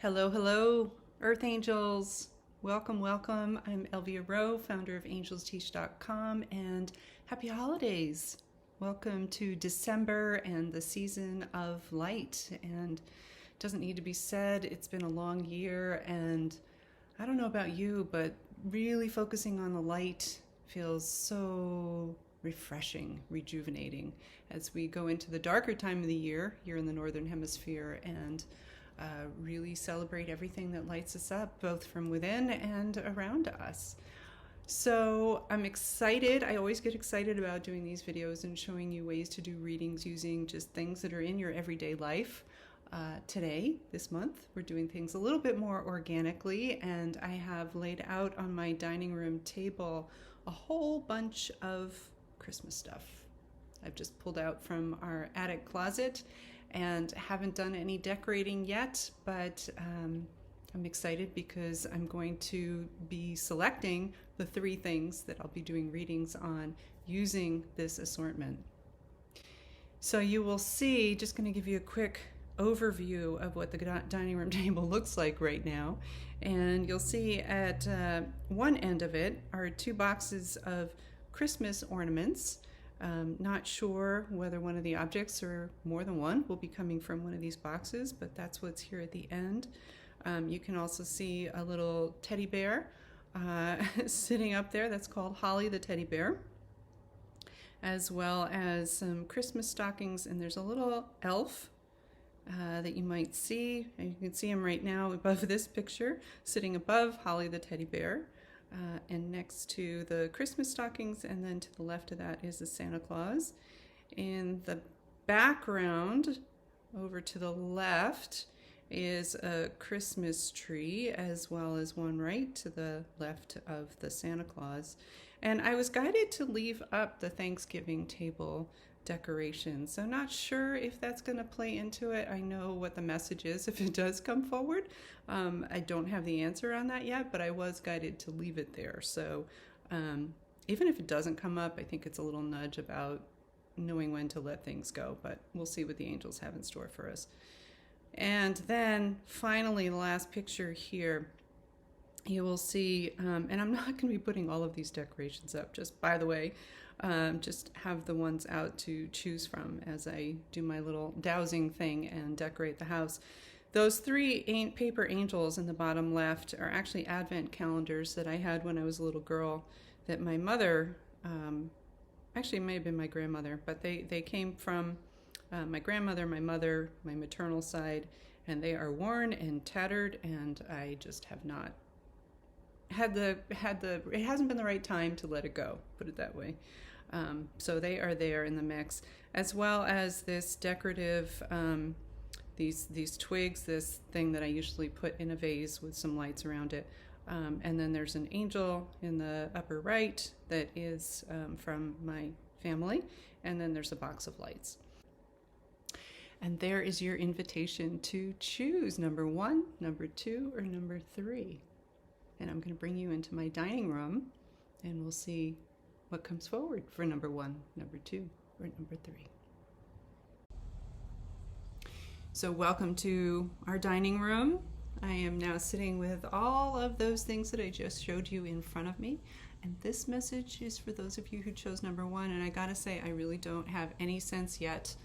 Hello, hello, Earth Angels. Welcome, welcome. I'm Elvia Rowe, founder of AngelsTeach.com, and happy holidays. Welcome to December and the season of light. And it doesn't need to be said, it's been a long year, and I don't know about you, but really focusing on the light feels so refreshing, rejuvenating as we go into the darker time of the year here in the Northern Hemisphere and really celebrate everything that lights us up, both from within and around us. So I'm excited. I always get excited about doing these videos and showing you ways to do readings using just things that are in your everyday life. Today, this month, we're doing things a little bit more organically, and I have laid out on my dining room table a whole bunch of Christmas stuff. I've just pulled out from our attic closet and haven't done any decorating yet, but I'm excited because I'm going to be selecting the 3 things that I'll be doing readings on using this assortment. So you will see, just going to give you a quick overview of what the dining room table looks like right now. And you'll see at one end of it are 2 boxes of Christmas ornaments. Not sure whether one of the objects or more than one will be coming from one of these boxes, but that's what's here at the end. You can also see a little teddy bear sitting up there. That's called Holly the teddy bear, as well as some Christmas stockings, and there's a little elf that you might see. And you can see him right now above this picture, sitting above Holly the teddy bear. And next to the Christmas stockings, and then to the left of that is the Santa Claus. In the background, over to the left, is a Christmas tree, as well as one right to the left of the Santa Claus. And I was guided to leave up the Thanksgiving table decoration, so not sure if that's going to play into it. I know what the message is if it does come forward. I don't have the answer on that yet, but I was guided to leave it there. So even if it doesn't come up, I think it's a little nudge about knowing when to let things go, but we'll see what the angels have in store for us. And then finally, the last picture here, you will see, and I'm not going to be putting all of these decorations up, just by the way. Just have the ones out to choose from as I do my little dowsing thing and decorate the house. Those 3 paper angels in the bottom left are actually Advent calendars that I had when I was a little girl that my mother, actually it may have been my grandmother, but they came from my grandmother, my mother, my maternal side, and they are worn and tattered, and I just have not it hasn't been the right time to let it go, put it that way. So they are there in the mix, as well as this decorative, these twigs, this thing that I usually put in a vase with some lights around it. And then there's an angel in the upper right that is from my family, and then there's a box of lights. And there is your invitation to choose number 1, number 2, or number 3. And I'm going to bring you into my dining room, and we'll see what comes forward for number 1, number 2, or number 3. So welcome to our dining room. I am now sitting with all of those things that I just showed you in front of me. And this message is for those of you who chose number 1. And I gotta say, I really don't have any sense yet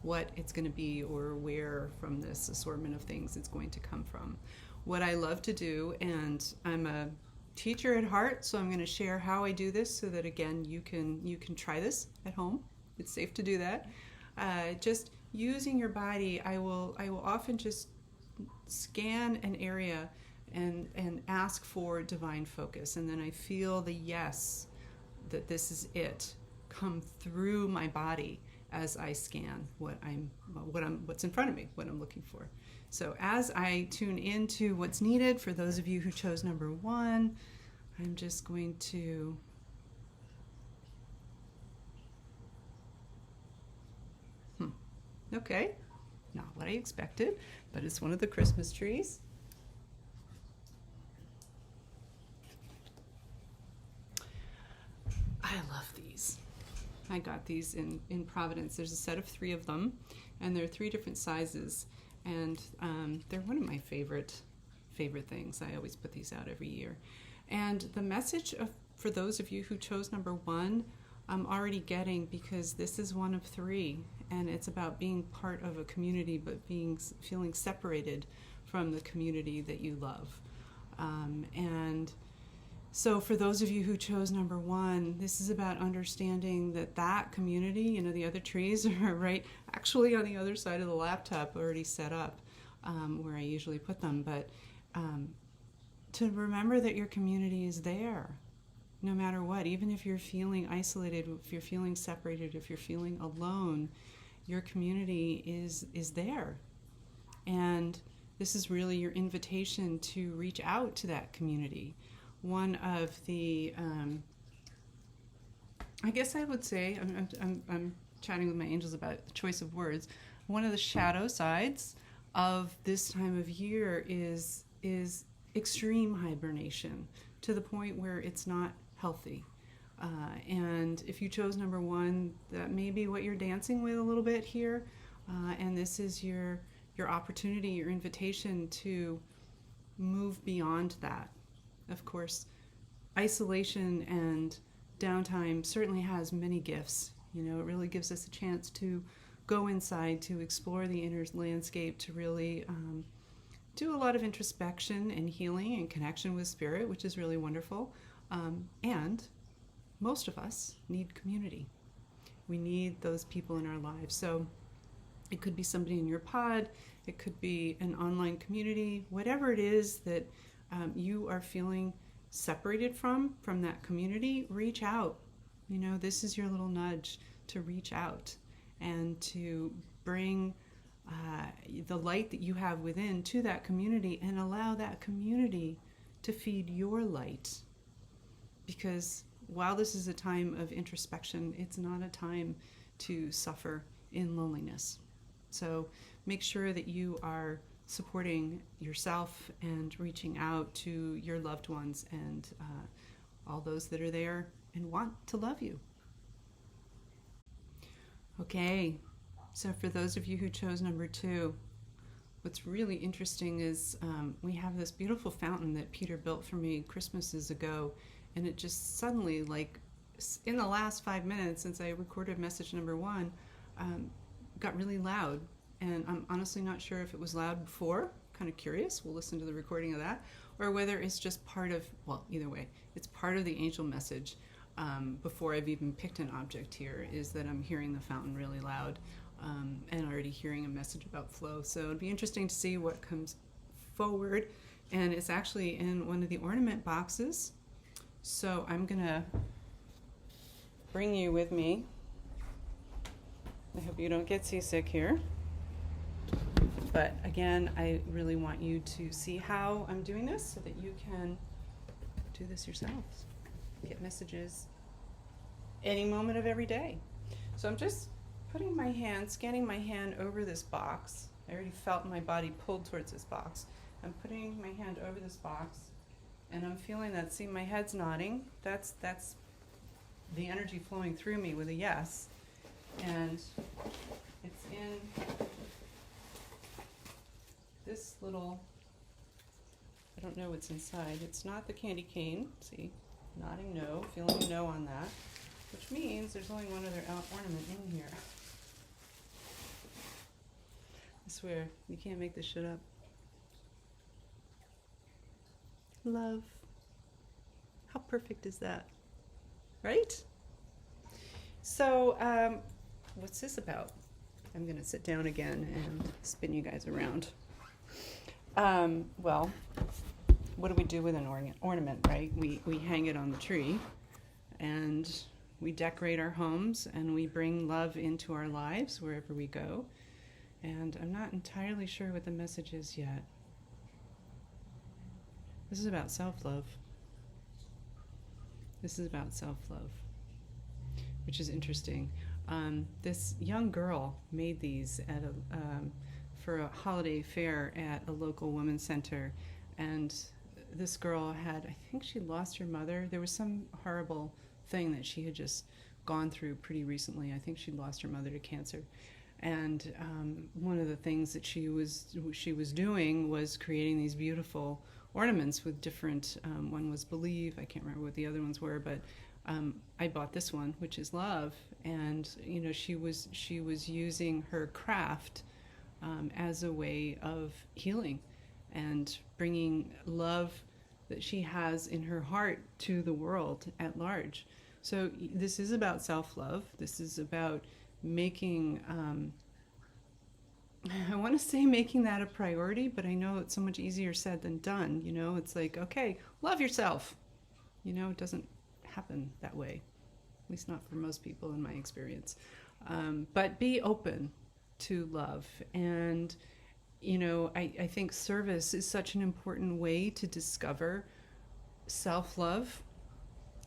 what it's going to be or where from this assortment of things it's going to come from. What I love to do, and I'm a teacher at heart, so I'm going to share how I do this so that again you can try this at home. It's safe to do that. Just using your body, I will often just scan an area and ask for divine focus, and then I feel the yes, that this is it, come through my body as I scan what's in front of me, what I'm looking for. So as I tune into what's needed, for those of you who chose number 1, I'm just going to okay. Not what I expected, but it's one of the Christmas trees. I love these. I got these in Providence. There's a set of 3 of them, and they're 3 different sizes, and they're one of my favorite things. I always put these out every year. And the message for those of you who chose number 1, I'm already getting, because this is one of 3, and it's about being part of a community, but feeling separated from the community that you love. And so for those of you who chose number 1, this is about understanding that community, the other trees are right actually on the other side of the laptop, already set up where I usually put them. But to remember that your community is there no matter what, even if you're feeling isolated, if you're feeling separated, if you're feeling alone, your community is there. And this is really your invitation to reach out to that community. One of the, I guess I would say, I'm chatting with my angels about the choice of words. One of the shadow sides of this time of year is extreme hibernation, to the point where it's not healthy. And if you chose number 1, that may be what you're dancing with a little bit here. And this is your opportunity, your invitation to move beyond that. Of course, isolation and downtime certainly has many gifts. It really gives us a chance to go inside, to explore the inner landscape, to really do a lot of introspection and healing and connection with spirit, which is really wonderful. And most of us need community. We need those people in our lives. So it could be somebody in your pod, it could be an online community, whatever it is that you are feeling separated from that community, reach out. This is your little nudge to reach out and to bring the light that you have within to that community, and allow that community to feed your light. Because while this is a time of introspection, it's not a time to suffer in loneliness. So make sure that you are supporting yourself and reaching out to your loved ones and all those that are there and want to love you. Okay, so for those of you who chose number 2, what's really interesting is we have this beautiful fountain that Peter built for me Christmases ago, and it just suddenly, like in the last 5 minutes since I recorded message number 1, got really loud. And I'm honestly not sure if it was loud before. Kind of curious. We'll listen to the recording of that. Or whether it's just part of, either way, it's part of the angel message before I've even picked an object here, is that I'm hearing the fountain really loud and already hearing a message about flow. So it'd be interesting to see what comes forward. And it's actually in one of the ornament boxes. So I'm going to bring you with me. I hope you don't get seasick here. But again, I really want you to see how I'm doing this so that you can do this yourselves. Get messages any moment of every day. So I'm just scanning my hand over this box. I already felt my body pulled towards this box. I'm putting my hand over this box, and I'm feeling that. See, my head's nodding. That's the energy flowing through me with a yes. And it's in this little, I don't know what's inside. It's not the candy cane. See, nodding no, feeling a no on that, which means there's only one other ornament in here. I swear, you can't make this shit up. Love. How perfect is that? Right? So, what's this about? I'm going to sit down again and spin you guys around. Well, what do we do with an ornament, right? We hang it on the tree, and we decorate our homes, and we bring love into our lives wherever we go. And I'm not entirely sure what the message is yet. This is about self-love. This is about self-love, which is interesting. This young girl made these at for a holiday fair at a local women's center, and this girl had, I think she lost her mother. There was some horrible thing that she had just gone through pretty recently. I think she lost her mother to cancer. And one of the things that she was doing was creating these beautiful ornaments with different, one was Believe, I can't remember what the other ones were, but I bought this one, which is Love. And she was using her craft as a way of healing and bringing love that she has in her heart to the world at large. So this is about self-love. This is about making, I want to say making that a priority, but I know it's so much easier said than done. It's like, okay, love yourself. It doesn't happen that way, at least not for most people in my experience. But be open to love. And, I think service is such an important way to discover self-love.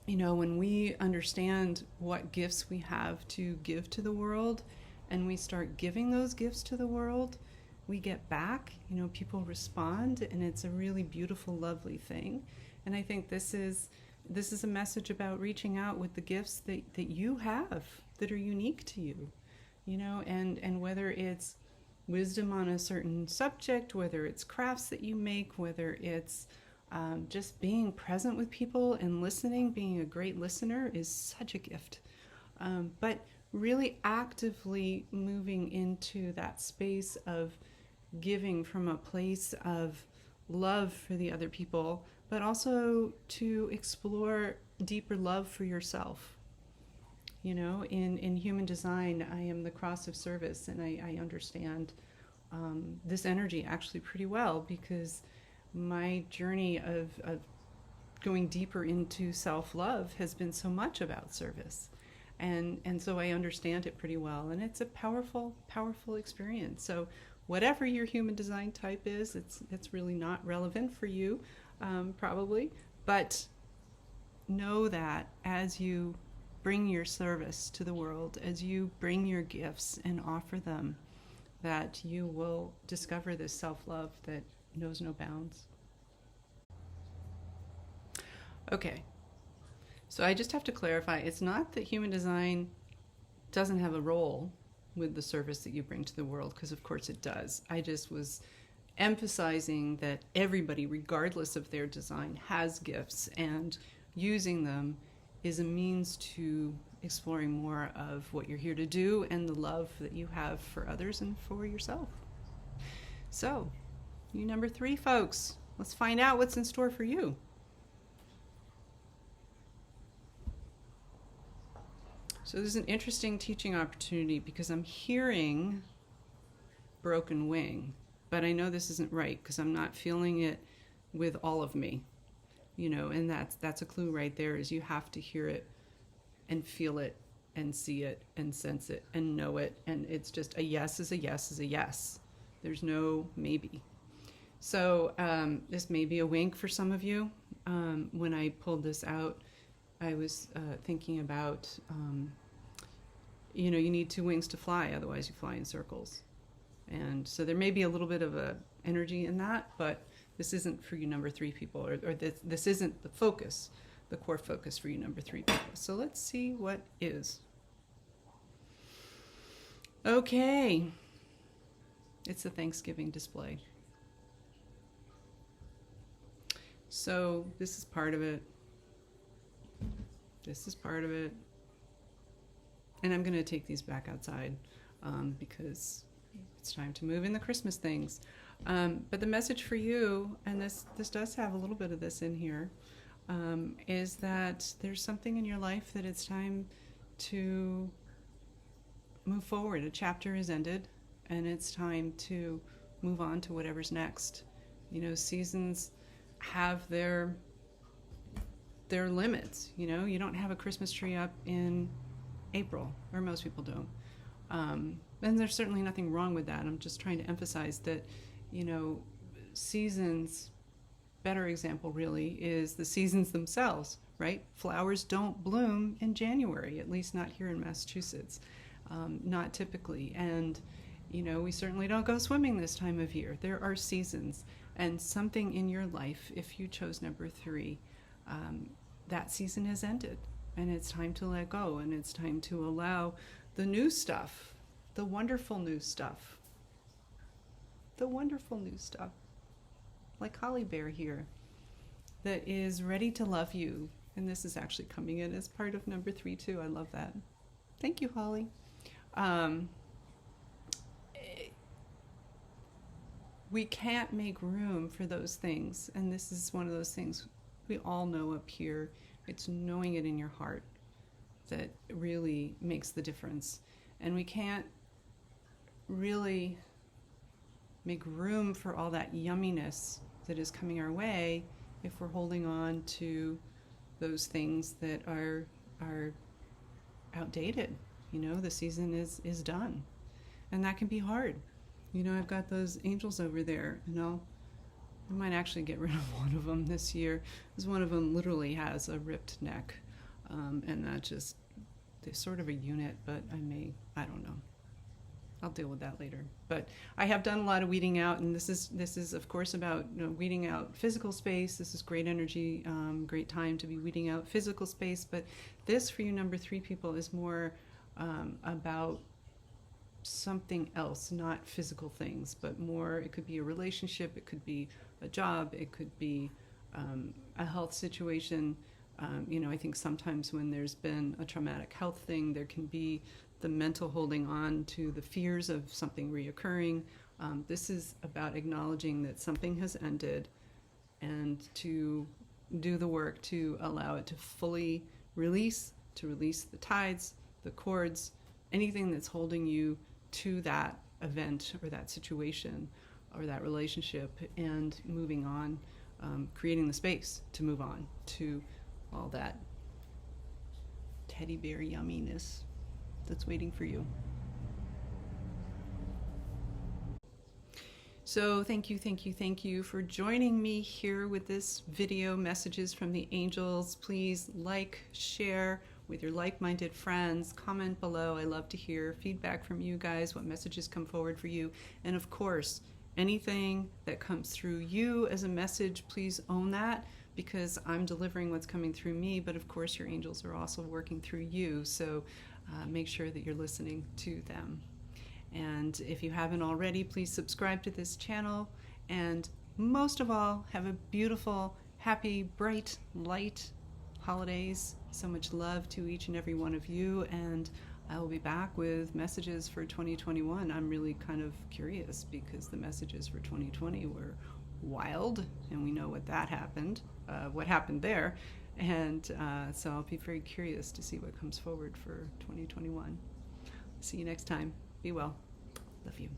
When we understand what gifts we have to give to the world and we start giving those gifts to the world, we get back, people respond, and it's a really beautiful, lovely thing. And I think this is a message about reaching out with the gifts that you have that are unique to you, and whether it's wisdom on a certain subject, whether it's crafts that you make, whether it's just being present with people and listening, being a great listener is such a gift. But really actively moving into that space of giving from a place of love for the other people, but also to explore deeper love for yourself. In human design, I am the cross of service, and I understand this energy actually pretty well, because my journey of going deeper into self-love has been so much about service. And so I understand it pretty well, and it's a powerful, powerful experience. So whatever your human design type is, it's really not relevant for you, probably, but know that as you bring your service to the world, as you bring your gifts and offer them, that you will discover this self-love that knows no bounds. Okay, so I just have to clarify, it's not that human design doesn't have a role with the service that you bring to the world, because of course it does. I just was emphasizing that everybody, regardless of their design, has gifts, and using them is a means to exploring more of what you're here to do and the love that you have for others and for yourself. So, you number 3 folks, let's find out what's in store for you. So this is an interesting teaching opportunity, because I'm hearing broken wing, but I know this isn't right because I'm not feeling it with all of me, and that's a clue right there, is you have to hear it and feel it and see it and sense it and know it, and it's just a yes is a yes is a yes. There's no maybe. So this may be a wink for some of you. When I pulled this out, I was thinking about, you need 2 wings to fly, otherwise you fly in circles. And so there may be a little bit of a energy in that, but this isn't for you number 3 people, or this isn't the focus, the core focus for you number 3 people. So let's see what is. Okay, it's the Thanksgiving display. So this is part of it. This is part of it. And I'm going to take these back outside because it's time to move in the Christmas things. But the message for you, and this does have a little bit of this in here, is that there's something in your life that it's time to move forward. A chapter is ended, and it's time to move on to whatever's next. Seasons have their limits. You don't have a Christmas tree up in April, or most people don't. And there's certainly nothing wrong with that. I'm just trying to emphasize that, seasons, better example really is the seasons themselves, right? Flowers don't bloom in January, at least not here in Massachusetts, not typically. And You know, we certainly don't go swimming this time of year. There are seasons, and something in your life, if you chose number 3, that season has ended, and it's time to let go, and it's time to allow the new stuff, the wonderful new stuff, like Holly Bear here, that is ready to love you. And this is actually coming in as part of number 3 too. I love that. Thank you, Holly. We can't make room for those things, and this is one of those things we all know up here. It's knowing it in your heart that really makes the difference. And we can't really make room for all that yumminess that is coming our way if we're holding on to those things that are outdated. You know, the season is done, and that can be hard. You know, I've got those angels over there, and I might actually get rid of one of them this year, because one of them literally has a ripped neck, and that just, they're sort of a unit, but I don't know. I'll deal with that later. But I have done a lot of weeding out, and this is of course about, you know, weeding out physical space. This is great energy, great time to be weeding out physical space. But this, for you number 3 people, is more about something else, not physical things, but more, it could be a relationship, it could be a job, it could be a health situation. You know, I think sometimes when there's been a traumatic health thing, there can be the mental holding on to the fears of something reoccurring. This is about acknowledging that something has ended, and to do the work to allow it to fully release, to release the tides, the cords, anything that's holding you to that event or that situation or that relationship, and moving on, creating the space to move on to all that teddy bear yumminess that's waiting for you. So thank you for joining me here with this video, Messages from the Angels. Please like, share with your like-minded friends, comment below. I love to hear feedback from you guys, what messages come forward for you. And of course, anything that comes through you as a message, please own that, because I'm delivering what's coming through me, but of course your angels are also working through you. So make sure that you're listening to them. And if you haven't already, please subscribe to this channel. And most of all, have a beautiful, happy, bright, light holidays. So much love to each and every one of you. And I will be back with messages for 2021. I'm really kind of curious, because the messages for 2020 were wild, and we know what that happened, what happened there. And so I'll be very curious to see what comes forward for 2021. See you next time. Be well. Love you.